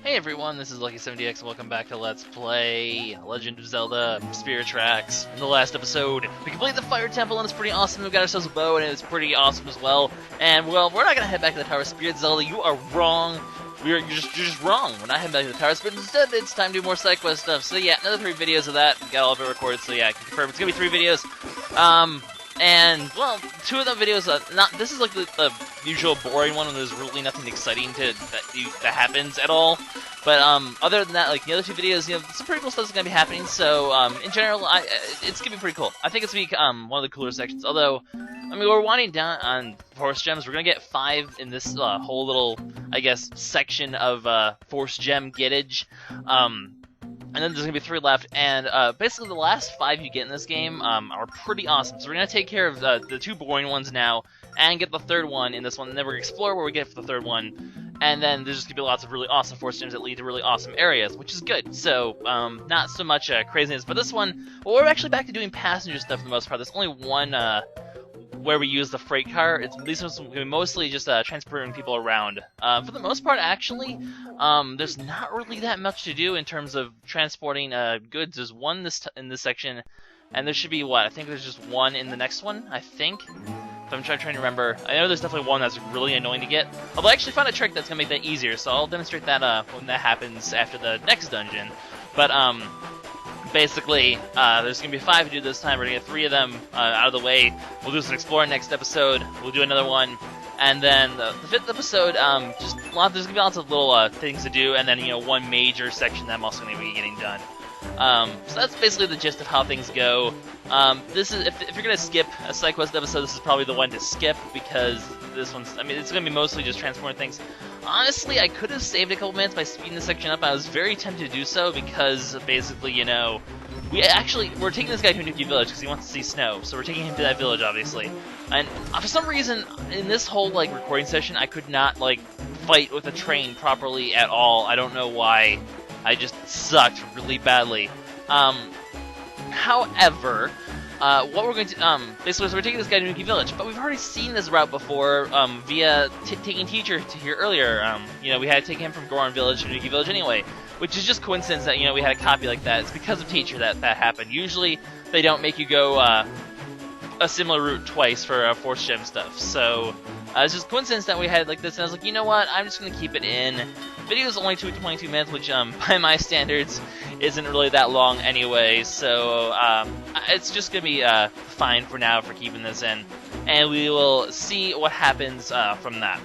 Hey everyone, this is LuckySevenDX and welcome back to Let's Play Legend of Zelda Spirit Tracks. In the last episode, we completed the Fire Temple and it's pretty awesome. We got ourselves a bow and it's pretty awesome as well. And well, we're not gonna head back to the Tower of Spirit, Zelda. You are wrong. You're just wrong. We're not heading back to the Tower of Spirit. Instead, it's time to do more side quest stuff. So yeah, another 3 videos of that. We got all of it recorded. So yeah, I can confirm it's gonna be 3 videos. And, well, 2 of the videos, this is like the usual boring one when there's really nothing exciting that happens at all. But, other than that, like, the other 2 videos, you know, some pretty cool stuff's gonna be happening, so, in general, it's gonna be pretty cool. I think it's gonna be, one of the cooler sections, although, I mean, we're winding down on Force Gems. We're gonna get 5 in this, whole little, I guess, section of, Force Gem gettage. And then there's going to be 3 left, and basically the last 5 you get in this game are pretty awesome. So we're going to take care of the 2 boring ones now, and get the 3rd one in this one, and then we're going to explore where we get for the 3rd one, and then there's just going to be lots of really awesome Force Gems that lead to really awesome areas, which is good. So, not so much craziness, but this one, well, we're actually back to doing passenger stuff for the most part. There's only one where we use the freight car. These ones will be mostly just transporting people around. For the most part, actually, there's not really that much to do in terms of transporting goods. There's one in this section, and there should be, what, I think there's just 1 in the next one, I think? If I'm trying to remember. I know there's definitely 1 that's really annoying to get. Although I actually found a trick that's going to make that easier, so I'll demonstrate that when that happens after the next dungeon. But, basically, there's going to be 5 to do this time. We're going to get 3 of them out of the way. We'll do some exploring next episode. We'll do another one. And then the 5th episode, there's going to be lots of little things to do. And then, you know, 1 major section that I'm also going to be getting done. So that's basically the gist of how things go. This is if you're going to skip a side quest episode, this is probably the one to skip, because this one's, I mean, it's going to be mostly just transporting things. Honestly, I could have saved a couple minutes by speeding this section up. I was very tempted to do so because, basically, you know, we're taking this guy to Nico Village because he wants to see snow, so we're taking him to that village, obviously. And for some reason, in this whole, like, recording session, I could not, like, fight with a train properly at all. I don't know why. I just sucked really badly. However, what we're going to, basically, so we're taking this guy to Nico Village, but we've already seen this route before, via taking Teacher to here earlier. You know, we had to take him from Goron Village to Nico Village anyway, which is just coincidence that, you know, we had a copy like that. It's because of Teacher that happened. Usually, they don't make you go, a similar route twice for, Force Gem stuff, so, it's just coincidence that we had like this, and I was like, you know what, I'm just gonna keep it in. Video's only 22 minutes, which, by my standards, isn't really that long anyway, so, it's just gonna be, fine for now for keeping this in, and we will see what happens, from that.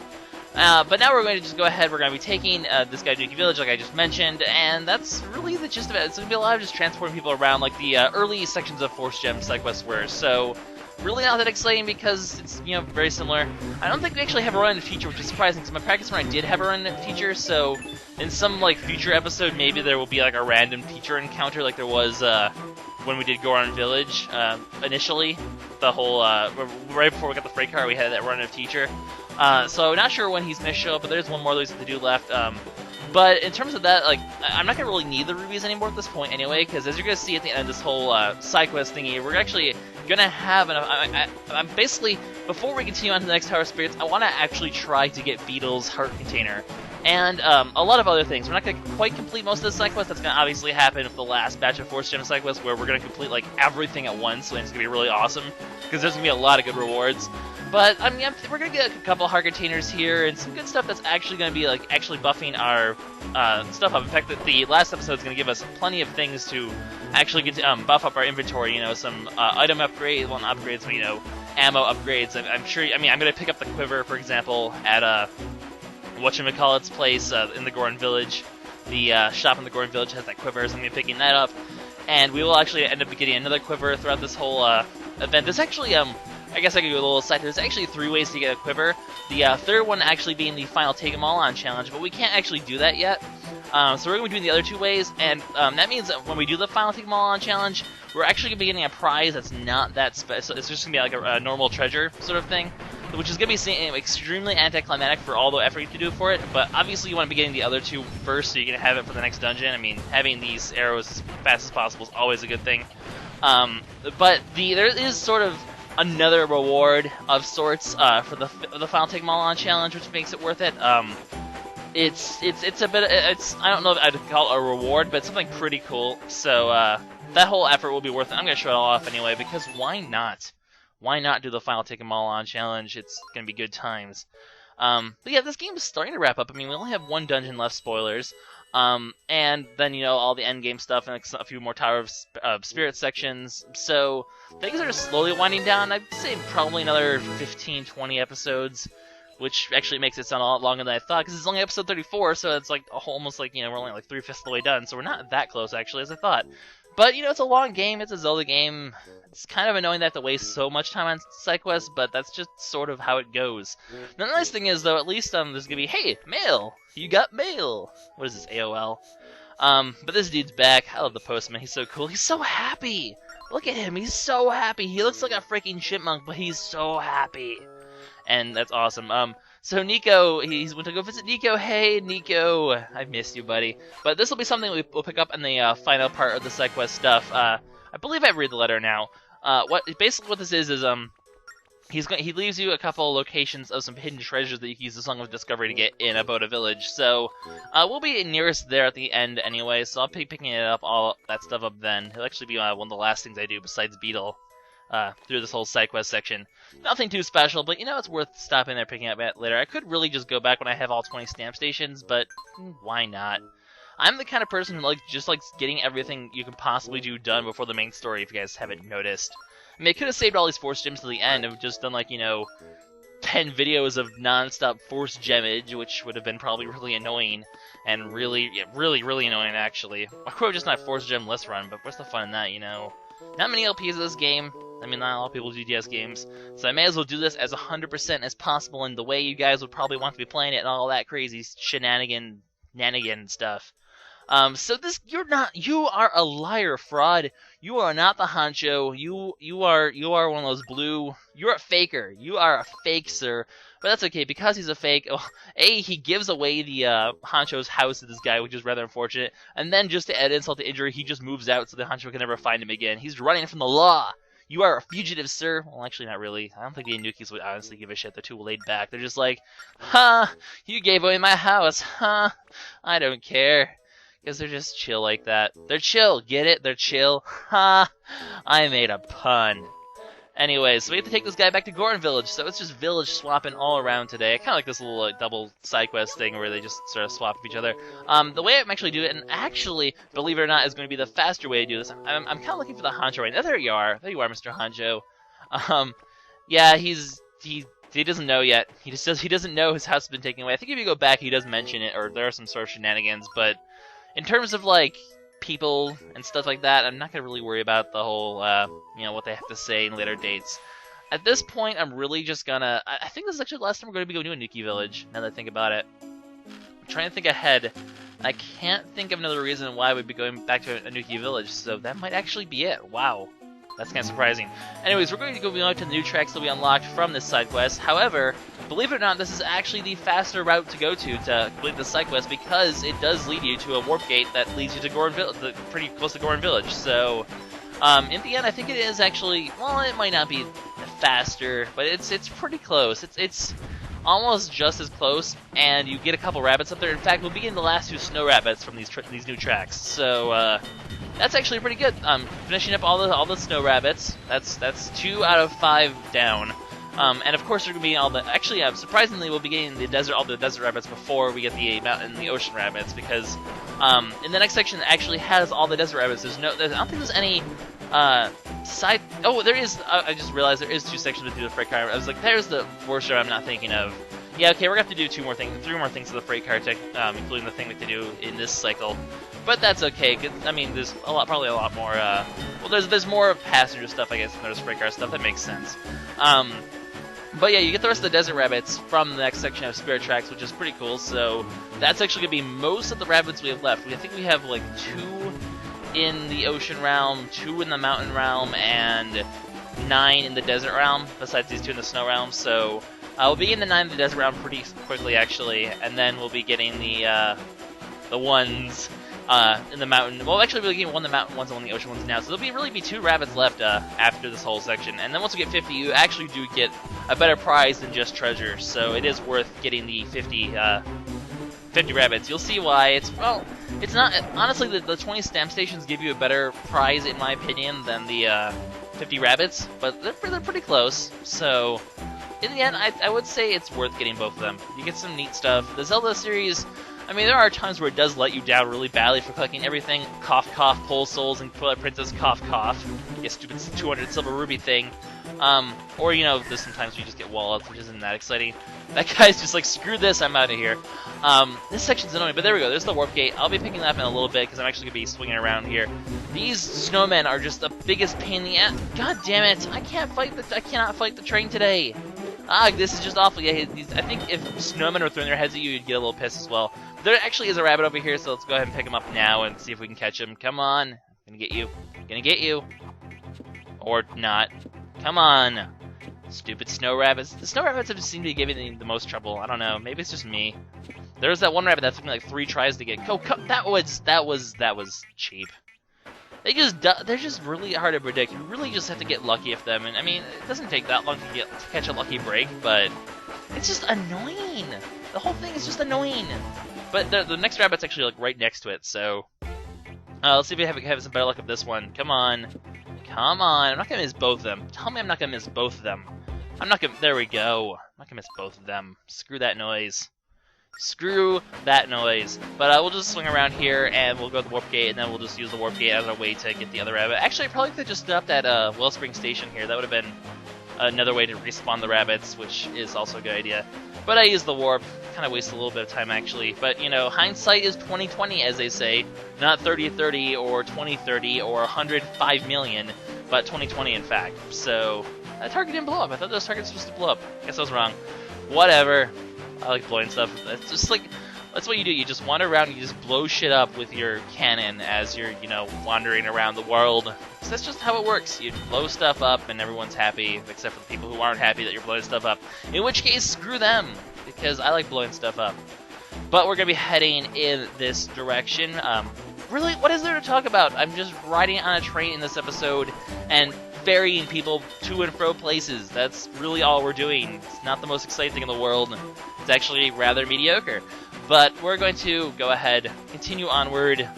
But now we're going to just go ahead, we're going to be taking, this guy to Nico Village, like I just mentioned, and that's really the gist of it. It's going to be a lot of just transporting people around, like the, early sections of Force Gem side quests were, so really not that exciting because it's, you know, very similar. I don't think we actually have a run in Teacher, which is surprising, because my practice run I did have a run in Teacher, so in some, like, future episode, maybe there will be, like, a random Teacher encounter like there was, when we did Goron Village, initially. The whole, right before we got the freight car, we had that run of Teacher. So not sure when he's going to show up, but there's 1 more that we have to do left. But in terms of that, like, I'm not going to really need the rubies anymore at this point anyway, because as you're going to see at the end of this whole side quest thingy, we're actually going to have I'm basically, before we continue on to the next Tower of Spirits, I want to actually try to get Beetle's heart container. And a lot of other things. We're not going to quite complete most of the side quests. That's going to obviously happen with the last batch of Force Gem side quests, where we're going to complete, like, everything at once, and it's going to be really awesome, because there's going to be a lot of good rewards. But, I mean, we're going to get a couple heart containers here, and some good stuff that's actually going to be, like, actually buffing our stuff up. In fact, the last episode is going to give us plenty of things to actually get to buff up our inventory, you know, some item upgrades, well, not upgrades, but, you know, ammo upgrades. I'm sure, I mean, I'm going to pick up the quiver, for example, at, whatchamacallit's place in the Goron Village. The shop in the Goron Village has that quiver, so I'm going to be picking that up. And we will actually end up getting another quiver throughout this whole event. There's actually, I guess I could do a little aside. There's actually 3 ways to get a quiver. The 3rd one actually being the final Take 'Em All On challenge, but we can't actually do that yet. So we're going to be doing the other 2 ways, and that means that when we do the final Take 'Em All On challenge, we're actually going to be getting a prize that's not that special. It's just going to be like a normal treasure sort of thing, which is going to be extremely anticlimactic for all the effort you have to do for it, but obviously you want to be getting the other 2 first so you can have it for the next dungeon. I mean, having these arrows as fast as possible is always a good thing. But there is sort of another reward of sorts for the final Take 'Em All On challenge, which makes it worth it. it's a bit, I don't know if I'd call it a reward, but it's something pretty cool. So that whole effort will be worth it. I'm gonna show it all off anyway, because why not? Why not do the final take 'em all on challenge? It's gonna be good times. But yeah, this game is starting to wrap up. I mean, we only have one dungeon left, spoilers. And then, you know, all the end game stuff and a few more Tower of Spirit sections. So things are slowly winding down. I'd say probably another 15, 20 episodes, which actually makes it sound a lot longer than I thought, because it's only episode 34, so it's like almost like, you know, we're only like 3/5 of the way done, so we're not that close actually as I thought. But, you know, it's a long game, it's a Zelda game. It's kind of annoying that I have to waste so much time on side quests, but that's just sort of how it goes. The nice thing is, though, at least there's gonna be, hey, mail! You got mail! What is this, AOL? But this dude's back. I love the postman, he's so cool. He's so happy! Look at him, he's so happy! He looks like a freaking chipmunk, but he's so happy! And that's awesome. So Nico, he's went to go visit Nico. Hey, Nico, I missed you, buddy. But this will be something we'll pick up in the final part of the side quest stuff. I believe I've read the letter now. Basically what this is he leaves you a couple locations of some hidden treasures that you can use the Song of Discovery to get in Aboda Village. So we'll be nearest there at the end anyway. So I'll be picking it up, all that stuff up then. It'll actually be one of the last things I do besides Beetle. Through this whole side quest section. Nothing too special, but you know, it's worth stopping there picking up at later. I could really just go back when I have all 20 stamp stations, but why not? I'm the kind of person who just likes getting everything you can possibly do done before the main story, if you guys haven't noticed. I mean, I could have saved all these force gems to the end and just done, like, you know, 10 videos of non-stop force gemage, which would have been probably really annoying, and really annoying, actually. I could have just not force gem list run, but what's the fun in that, you know? Not many LPs of this game. I mean, not a lot of people do GTS games, so I may as well do this as 100% as possible in the way you guys would probably want to be playing it and all that crazy shenanigan stuff. So you are a liar, fraud. You are not the honcho. You are one of those blue. You're a faker. You are a fake, sir. But that's okay, because he's a fake. Well, he gives away the honcho's house to this guy, which is rather unfortunate. And then, just to add insult to injury, he just moves out so the honcho can never find him again. He's running from the law. You are a fugitive, sir. Well, actually, not really. I don't think the Anukis would honestly give a shit. They're too laid back. They're just like, you gave away my house. I don't care. Because they're just chill like that. They're chill. Get it? They're chill. I made a pun. Anyways, so we have to take this guy back to Goron Village, so it's just village swapping all around today. I kind of like this little double side quest thing where they just sort of swap with each other. The way I'm actually doing it, and actually, believe it or not, is going to be the faster way to do this. I'm kind of looking for the Honcho right now. There you are. There you are, Mr. Honcho. Yeah, he doesn't know yet. He doesn't know his house has been taken away. I think if you go back, he does mention it, or there are some sort of shenanigans, but in terms of, like, people and stuff like that, I'm not going to really worry about the whole, you know, what they have to say in later dates. At this point, I'm really just gonna... I think this is actually the last time we're going to be going to a Nuki Village, now that I think about it. I'm trying to think ahead. I can't think of another reason why we'd be going back to a Nuki Village, so that might actually be it. Wow. That's kind of surprising. Anyways, we're going to go on to the new tracks that we unlocked from this side quest. However, believe it or not, this is actually the faster route to go to complete this side quest, because it does lead you to a warp gate that leads you to Goron Village, pretty close to Goron Village. So, in the end, I think it is actually, well, it might not be faster, but it's pretty close. It's almost just as close, and you get a couple rabbits up there. In fact, we'll be getting the last 2 snow rabbits from these new tracks. So, that's actually pretty good. Finishing up all the snow rabbits. That's 2 out of 5 down. And of course, there's gonna be all the. Actually, surprisingly, we'll be getting all the desert rabbits before we get the mountain and the ocean rabbits, because in the next section it actually has all the desert rabbits. I don't think there's any side. Oh, there is. I just realized there is 2 sections to do the freight car. I was like, there's the force I'm not thinking of. Yeah, okay, we're gonna have to do 3 more things to the freight car tech, including the thing we have to do in this cycle. But that's okay, 'cause, I mean, there's probably a lot more, well, there's more passenger stuff, I guess, than there's freight car stuff. That makes sense. But yeah, you get the rest of the desert rabbits from the next section of Spirit Tracks, which is pretty cool. So that's actually going to be most of the rabbits we have left. I think we have like 2 in the ocean realm, 2 in the mountain realm, and 9 in the desert realm, besides these 2 in the snow realm. So we'll be getting the 9 in the desert realm pretty quickly, actually, and then we'll be getting the ones in the mountain. Well, actually, we're getting 1 in the mountain ones and 1 in the ocean ones now. So there'll really be 2 rabbits left after this whole section. And then once we get 50, you actually do get a better prize than just treasure. So it is worth getting the 50 50 rabbits. You'll see why. It's not, honestly, the 20 stamp stations give you a better prize, in my opinion, than the 50 rabbits, but they're pretty close, so in the end, I would say it's worth getting both of them. You get some neat stuff. The Zelda series, I mean, there are times where it does let you down really badly for collecting everything. Cough, cough, pull souls, and Twilight Princess, cough, cough. You stupid 200 silver ruby thing. Or, you know, there's sometimes you just get wall-ups, which isn't that exciting. That guy's just like, screw this, I'm out of here. This section's annoying, but there we go. There's the warp gate. I'll be picking that up in a little bit, because I'm actually going to be swinging around here. These snowmen are just the biggest pain in the ass. God damn it! I cannot fight the train today. This is just awful. Yeah, I think if snowmen were throwing their heads at you, you'd get a little pissed as well. There actually is a rabbit over here, so let's go ahead and pick him up now and see if we can catch him. Come on. I'm gonna get you. I'm gonna get you. Or not. Come on. Stupid snow rabbits. The snow rabbits have just seemed to be giving the most trouble. I don't know. Maybe it's just me. There was that one rabbit that took me like 3 tries to get. That was cheap. They're just really hard to predict. You really just have to get lucky with them. And I mean, it doesn't take that long to catch a lucky break, but it's just annoying. The whole thing is just annoying. But the next rabbit's actually like right next to it, so let's see if we have some better luck with this one. Come on. Come on. I'm not gonna miss both of them. Tell me I'm not gonna miss both of them. There we go. I'm not gonna miss both of them. Screw that noise. Screw that noise. But we'll just swing around here, and we'll go to the warp gate, and then we'll just use the warp gate as a way to get the other rabbit. Actually, I probably could have just stopped at Wellspring Station here. That would have been another way to respawn the rabbits, which is also a good idea. But I used the warp. Kind of wasted a little bit of time, actually. But, you know, hindsight is 20/20, as they say. Not 30/30 or 20/30 or 105 million, but 20/20, in fact. So, that target didn't blow up. I thought those targets were supposed to blow up. Guess I was wrong. Whatever. I like blowing stuff. That's just like, that's what you do. You just wander around and you just blow shit up with your cannon as you're, you know, wandering around the world. So that's just how it works. You blow stuff up and everyone's happy, except for the people who aren't happy that you're blowing stuff up. In which case, screw them, because I like blowing stuff up. But we're going to be heading in this direction. Really, what is there to talk about? I'm just riding on a train in this episode and ferrying people to and fro places. That's really all we're doing. It's not the most exciting thing in the world. It's actually rather mediocre. But we're going to go ahead, continue onward,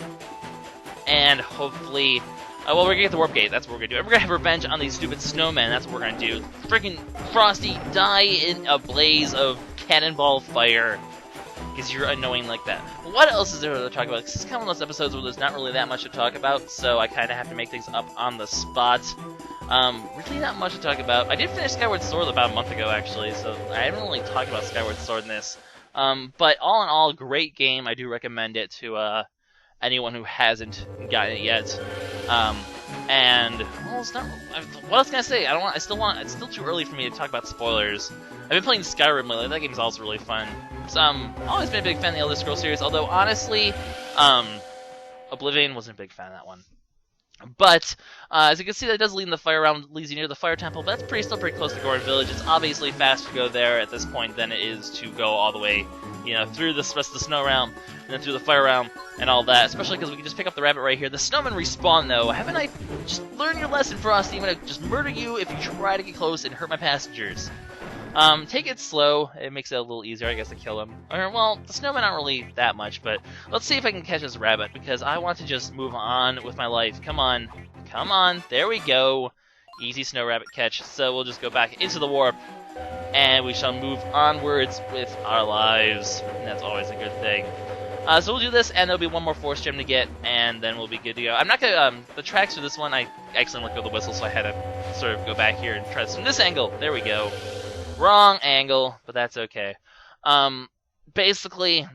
and hopefully... well, we're going to get the warp gate. That's what we're going to do. And we're going to have revenge on these stupid snowmen. That's what we're going to do. Freaking Frosty, die in a blaze of cannonball fire. Because you're annoying like that. What else is there to talk about? This is kind of one of those episodes where there's not really that much to talk about, so I kind of have to make things up on the spot. Really not much to talk about. I did finish Skyward Sword about a month ago, actually, so I haven't really talked about Skyward Sword in this. But all in all, great game. I do recommend it to anyone who hasn't gotten it yet. And well, it's not. What else can I say? It's still too early for me to talk about spoilers. I've been playing Skyrim lately. That game's also really fun. So, always been a big fan of the Elder Scrolls series. Although honestly, Oblivion wasn't a big fan of that one. But as you can see, that does lead in the fire realm, leads you near the fire temple. But that's still pretty close to Goron Village. It's obviously faster to go there at this point than it is to go all the way, you know, through the rest of the snow realm and then through the fire realm and all that. Especially because we can just pick up the rabbit right here. The snowmen respawn though. Haven't I just learned your lesson, Frosty? I'm gonna just murder you if you try to get close and hurt my passengers. Take it slow. It makes it a little easier, I guess, to kill him. Or, well, the snowmen aren't really that much, but let's see if I can catch this rabbit, because I want to just move on with my life. Come on. Come on. There we go. Easy snow rabbit catch. So we'll just go back into the warp, and we shall move onwards with our lives. And that's always a good thing. So we'll do this, and there'll be one more force gem to get, and then we'll be good to go. I'm not gonna, the tracks for this one, I accidentally let go of the whistle, so I had to sort of go back here and try this from this angle. There we go. Wrong angle, but that's okay. Basically,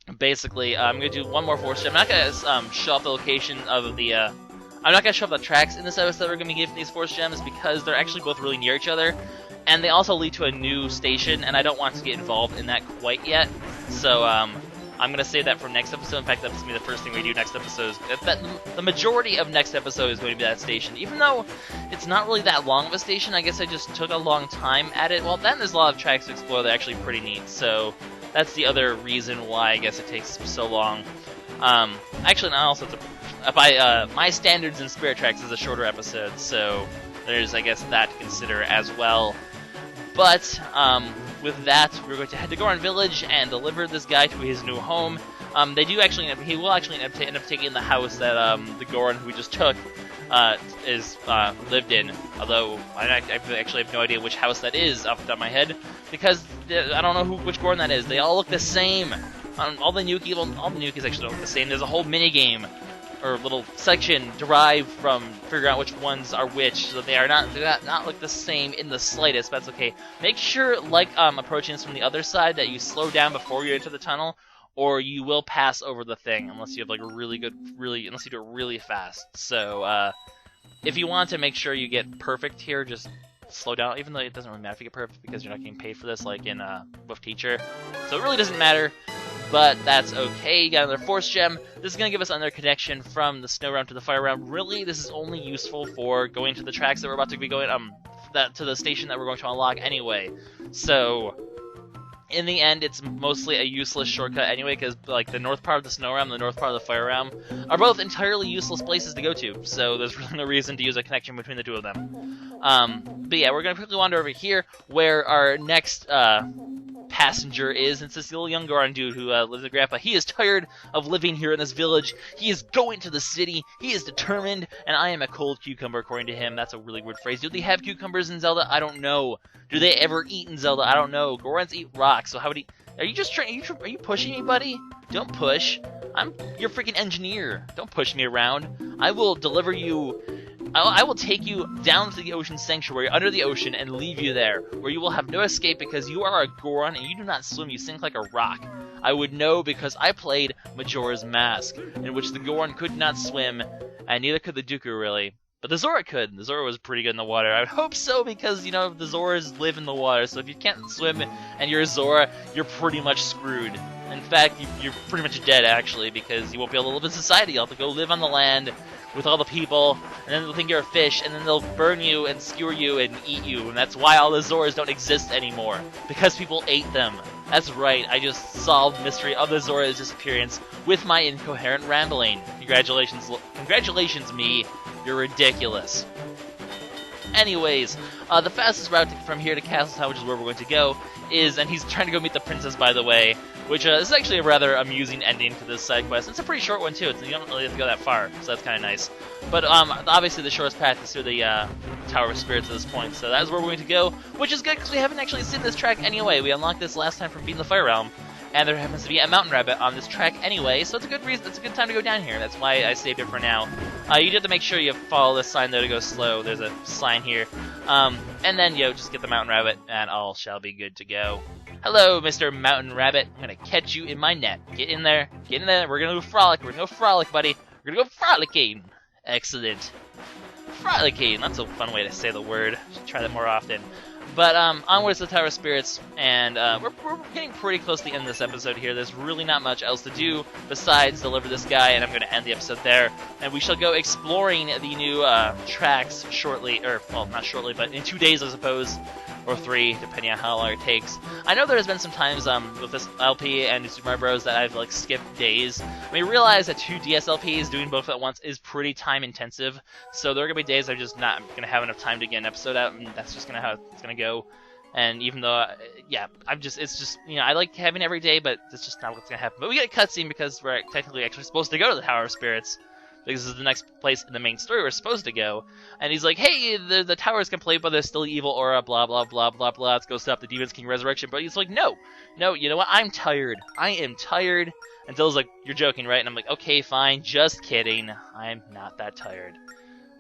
I'm gonna do one more force gem. I'm not gonna show off the location of the. I'm not gonna show off the tracks in this episode we're gonna be giving these force gems, because they're actually both really near each other, and they also lead to a new station, and I don't want to get involved in that quite yet. So I'm gonna save that for next episode. In fact, that's gonna be the first thing we do next episode. The majority of next episode is going to be that station, even though it's not really that long of a station. I guess I just took a long time at it. Well, then there's a lot of tracks to explore that are actually pretty neat. So that's the other reason why I guess it takes so long. Actually, not also by my standards in Spirit Tracks is a shorter episode, so there's, I guess, that to consider as well. But with that, we're going to head to Goron Village and deliver this guy to his new home. He will actually end up taking the house that the Goron who we just took lived in. Although I actually have no idea which house that is off the top of my head, because I don't know which Goron that is. They all look the same. All the Nukis actually look the same. There's a whole mini game or little section derived from figuring out which ones are which, so they not look the same in the slightest. But that's okay. Make sure, like approaching this from the other side, that you slow down before you enter the tunnel, or you will pass over the thing unless you have like unless you do it really fast. So if you want to make sure you get perfect here, just slow down. Even though it doesn't really matter if you get perfect because you're not getting paid for this, like in with Teacher. So it really doesn't matter. But that's okay. You got another Force Gem. This is going to give us another connection from the Snow Realm to the Fire Realm. Really, this is only useful for going to the tracks that we're about to be going, to the station that we're going to unlock anyway. So, in the end, it's mostly a useless shortcut anyway, because like the north part of the Snow Realm and the north part of the Fire Realm are both entirely useless places to go to. So there's really no reason to use a connection between the two of them. But yeah, we're going to quickly wander over here, where our next passenger is. It's this little young Goron dude who lives with Grandpa. He is tired of living here in this village. He is going to the city. He is determined, and I am a cold cucumber, according to him. That's a really weird phrase. Do they have cucumbers in Zelda? I don't know. Do they ever eat in Zelda? I don't know. Gorons eat rocks, so how would he... Are you just trying... Are you pushing me, buddy? Don't push. I'm your freaking engineer. Don't push me around. I will deliver you... I will take you down to the Ocean Sanctuary under the ocean and leave you there, where you will have no escape because you are a Goron and you do not swim, you sink like a rock. I would know because I played Majora's Mask, in which the Goron could not swim, and neither could the Dooku really. But the Zora could. The Zora was pretty good in the water. I would hope so because, you know, the Zoras live in the water, so if you can't swim and you're a Zora, you're pretty much screwed. In fact, you're pretty much dead, actually, because you won't be able to live in society. You'll have to go live on the land with all the people, and then they'll think you're a fish, and then they'll burn you and skewer you and eat you, and that's why all the Zoras don't exist anymore, because people ate them. That's right, I just solved the mystery of the Zora's disappearance with my incoherent rambling. Congratulations, me. You're ridiculous. Anyways, the fastest route from here to Castletown, which is where we're going to go, is, and he's trying to go meet the princess, by the way, which is actually a rather amusing ending to this side quest. It's a pretty short one, too. You don't really have to go that far, so that's kind of nice. But obviously the shortest path is through the Tower of Spirits at this point, so that's where we're going to go, which is good because we haven't actually seen this track anyway. We unlocked this last time from beating the Fire Realm, and there happens to be a mountain rabbit on this track anyway, so it's a good reason. It's a good time to go down here. That's why I saved it for now. You do have to make sure you follow this sign though to go slow. There's a sign here, and then just get the mountain rabbit, and all shall be good to go. Hello, Mr. Mountain Rabbit. I'm gonna catch you in my net. Get in there. Get in there. We're gonna go frolic. We're gonna go frolic, buddy. We're gonna go frolicking. Excellent. Frolicking. That's a fun way to say the word. Should try that more often. But onwards to the Tower of Spirits, and we're getting pretty close to the end of this episode here. There's really not much else to do besides deliver this guy, and I'm going to end the episode there. And we shall go exploring the new tracks shortly, or, well, not shortly, but in 2 days, I suppose, or 3, depending on how long it takes. I know there's been some times with this LP and Super Mario Bros. That I've, like, skipped days. I mean, realize that 2 DS LPs doing both at once is pretty time-intensive, so there are going to be days I'm just not going to have enough time to get an episode out, and that's just how it's going to go. And even though, it's just, I like having every day, but it's just not what's going to happen. But we get a cutscene because we're technically actually supposed to go to the Tower of Spirits, because this is the next place in the main story we're supposed to go. And he's like, hey, the tower is complete, but there's still evil aura, blah, blah, blah, blah, blah. Let's go stop the Demons King Resurrection. But he's like, no, you know what? I'm tired. I am tired. And Dylan's like, you're joking, right? And I'm like, okay, fine, just kidding. I'm not that tired.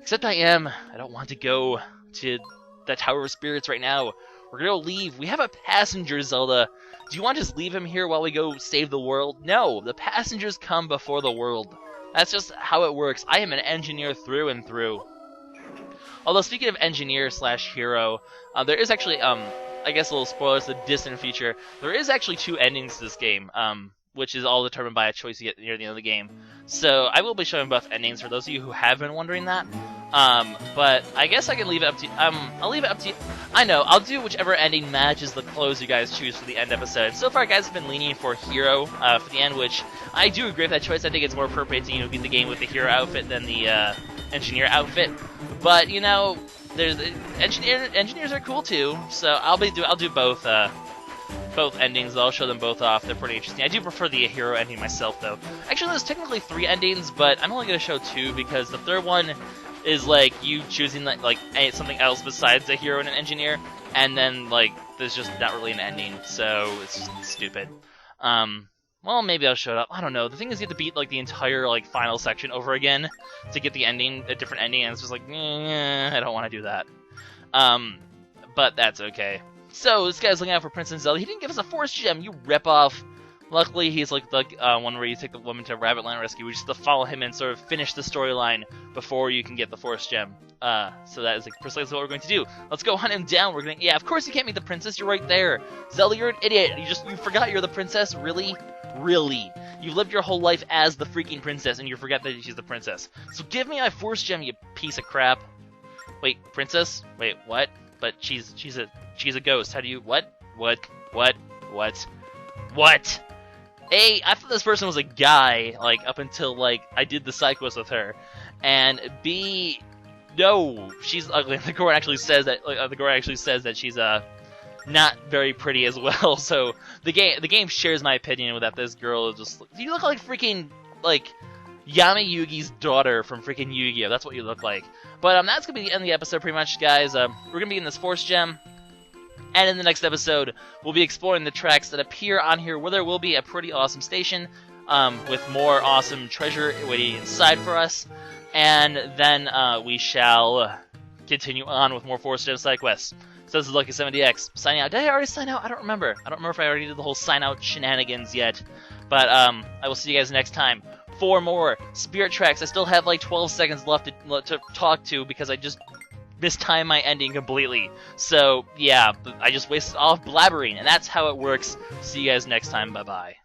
Except I am. I don't want to go to the Tower of Spirits right now. We're gonna leave. We have a passenger, Zelda. Do you want to just leave him here while we go save the world? No, the passengers come before the world. That's just how it works. I am an engineer through and through. Although, speaking of engineer/hero, there is actually, I guess a little spoilers to the distant future, there is actually 2 endings to this game, which is all determined by a choice you get near the end of the game. So, I will be showing both endings for those of you who have been wondering that. But I guess I can leave it up to I'll leave it up to you. I know, I'll do whichever ending matches the close you guys choose for the end episode. So far, guys have been leaning for hero for the end, which I do agree with that choice. I think it's more appropriate to beat the game with the hero outfit than the engineer outfit. But there's engineers are cool too. So I'll do both both endings. I'll show them both off. They're pretty interesting. I do prefer the hero ending myself, though. Actually, there's technically 3 endings, but I'm only going to show 2 because the third one is like you choosing like something else besides a hero and an engineer, and then like there's just not really an ending, so it's just stupid. Well, maybe I'll show it up. I don't know. The thing is, you have to beat like the entire like final section over again to get the ending, a different ending, and it's just like, I don't want to do that. But that's okay. So this guy's looking out for Princess Zelda. He didn't give us a Force Gem, you ripoff. Luckily, he's like the one where you take the woman to Rabbit Land Rescue. We just have to follow him and sort of finish the storyline before you can get the Force Gem. So that is like precisely what we're going to do. Let's go hunt him down. We're gonna, yeah, of course you can't meet the princess. You're right there, Zelda. You're an idiot. You forgot you're the princess. Really, really. You've lived your whole life as the freaking princess, and you forget that she's the princess. So give me my Force Gem, you piece of crap. Wait, princess? Wait, what? But she's a ghost. How do you what? A, I thought this person was a guy, like, up until, like, I did the side quest with her. And B, no, she's ugly. The Goron actually says that, she's, not very pretty as well. So, the game shares my opinion that this girl is just, you look like freaking, like, Yami Yugi's daughter from freaking Yu-Gi-Oh! That's what you look like. But, that's gonna be the end of the episode, pretty much, guys. We're gonna be in this Force Gem. And in the next episode, we'll be exploring the tracks that appear on here, where there will be a pretty awesome station with more awesome treasure waiting inside for us. And then we shall continue on with more Force Gem side quests. So this is LuckySevenDX signing out. Did I already sign out? I don't remember. I don't remember if I already did the whole sign out shenanigans yet. But I will see you guys next time for more Spirit Tracks. I still have like 12 seconds left to talk to because I just mistimed my ending completely. So, yeah, I just wasted all of blabbering, and that's how it works. See you guys next time. Bye-bye.